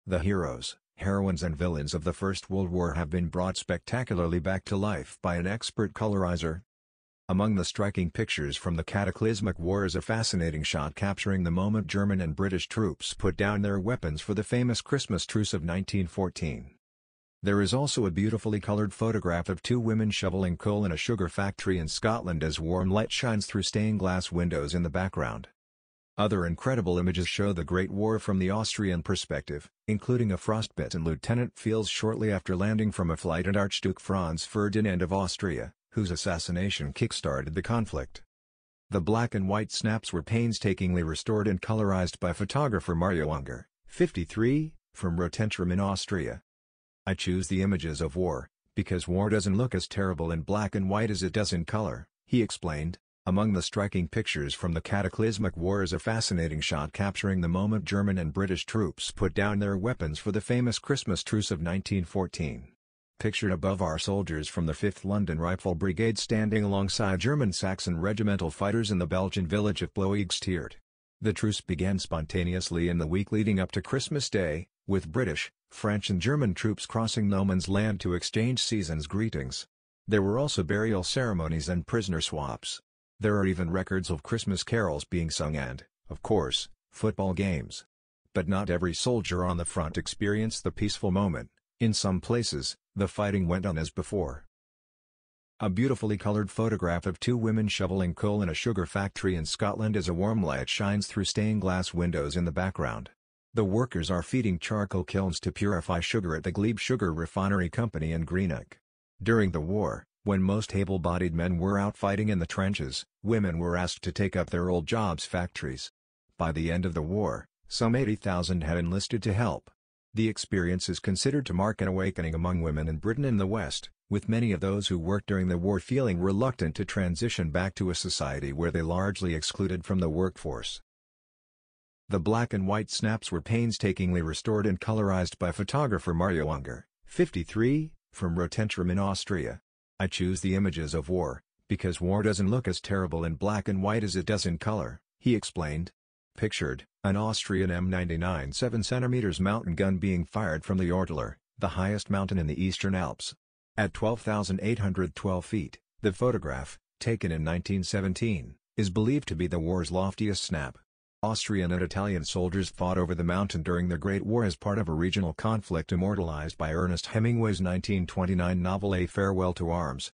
The heroes, heroines and villains of the First World War have been brought spectacularly back to life by an expert colorizer. Among the striking pictures from the cataclysmic war is a fascinating shot capturing the moment German and British troops put down their weapons for the famous Christmas truce of 1914. There is also a beautifully colored photograph of two women shoveling coal in a sugar factory in Scotland as warm light shines through stained glass windows in the background. Other incredible images show the Great War from the Austrian perspective, including a frostbitten lieutenant feels shortly after landing from a flight and Archduke Franz Ferdinand of Austria, whose assassination kick-started the conflict. The black and white snaps were painstakingly restored and colorized by photographer Mario Unger, 53, from Rotenstrom in Austria. I choose the images of war, because war doesn't look as terrible in black and white as it does in color, he explained. Among the striking pictures from the cataclysmic war is a fascinating shot capturing the moment German and British troops put down their weapons for the famous Christmas truce of 1914. Pictured above are soldiers from the 5th London Rifle Brigade standing alongside German Saxon regimental fighters in the Belgian village of Ploegsteert. The truce began spontaneously in the week leading up to Christmas Day, with British, French and German troops crossing no man's land to exchange season's greetings. There were also burial ceremonies and prisoner swaps. There are even records of Christmas carols being sung and, of course, football games. But not every soldier on the front experienced the peaceful moment. In some places, the fighting went on as before. A beautifully colored photograph of two women shoveling coal in a sugar factory in Scotland as a warm light shines through stained glass windows in the background. The workers are feeding charcoal kilns to purify sugar at the Glebe Sugar Refinery Company in Greenock. During the war, when most able-bodied men were out fighting in the trenches, women were asked to take up their old jobs' factories. By the end of the war, some 80,000 had enlisted to help. The experience is considered to mark an awakening among women in Britain and the West, with many of those who worked during the war feeling reluctant to transition back to a society where they largely excluded from the workforce. The black and white snaps were painstakingly restored and colorized by photographer Mario Unger, 53, from Rotenstrom in Austria. I choose the images of war, because war doesn't look as terrible in black and white as it does in color, he explained. Pictured, an Austrian M99 7 cm mountain gun being fired from the Ortler, the highest mountain in the Eastern Alps. At 12,812 feet, the photograph, taken in 1917, is believed to be the war's loftiest snap. Austrian and Italian soldiers fought over the mountain during the Great War as part of a regional conflict immortalized by Ernest Hemingway's 1929 novel A Farewell to Arms.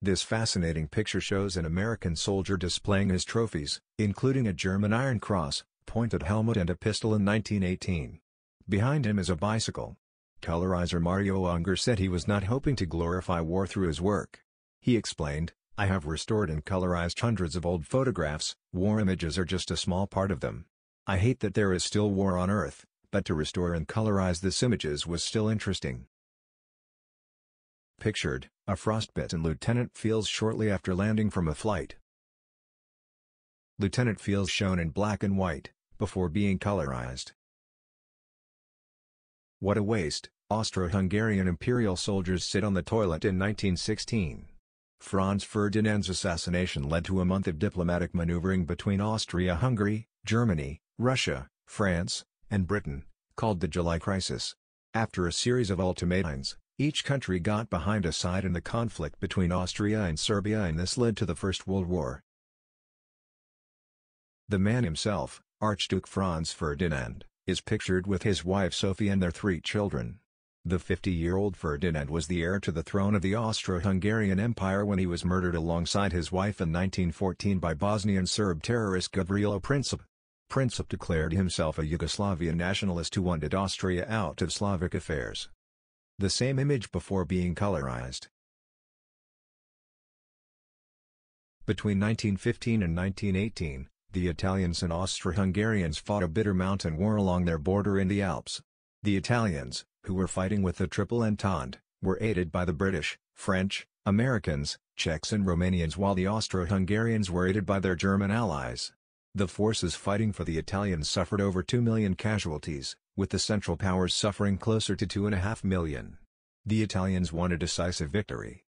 This fascinating picture shows an American soldier displaying his trophies, including a German Iron Cross, pointed helmet and a pistol in 1918. Behind him is a bicycle. Colorizer Mario Unger said he was not hoping to glorify war through his work. He explained, I have restored and colorized hundreds of old photographs, war images are just a small part of them. I hate that there is still war on Earth, but to restore and colorize these images was still interesting. Pictured, a frostbitten lieutenant feels shortly after landing from a flight. Lieutenant feels shown in black and white, before being colorized. What a waste, Austro-Hungarian imperial soldiers sit on the toilet in 1916. Franz Ferdinand's assassination led to a month of diplomatic maneuvering between Austria-Hungary, Germany, Russia, France, and Britain, called the July Crisis. After a series of ultimatums, each country got behind a side in the conflict between Austria and Serbia, and this led to the First World War. The man himself, Archduke Franz Ferdinand, is pictured with his wife Sophie and their 3 children. The 50-year-old Ferdinand was the heir to the throne of the Austro-Hungarian Empire when he was murdered alongside his wife in 1914 by Bosnian Serb terrorist Gavrilo Princip. Princip declared himself a Yugoslavian nationalist who wanted Austria out of Slavic affairs. The same image before being colorized. Between 1915 and 1918, the Italians and Austro-Hungarians fought a bitter mountain war along their border in the Alps. The Italians, who were fighting with the Triple Entente, were aided by the British, French, Americans, Czechs and Romanians, while the Austro-Hungarians were aided by their German allies. The forces fighting for the Italians suffered over 2 million casualties, with the Central Powers suffering closer to 2.5 million. The Italians won a decisive victory,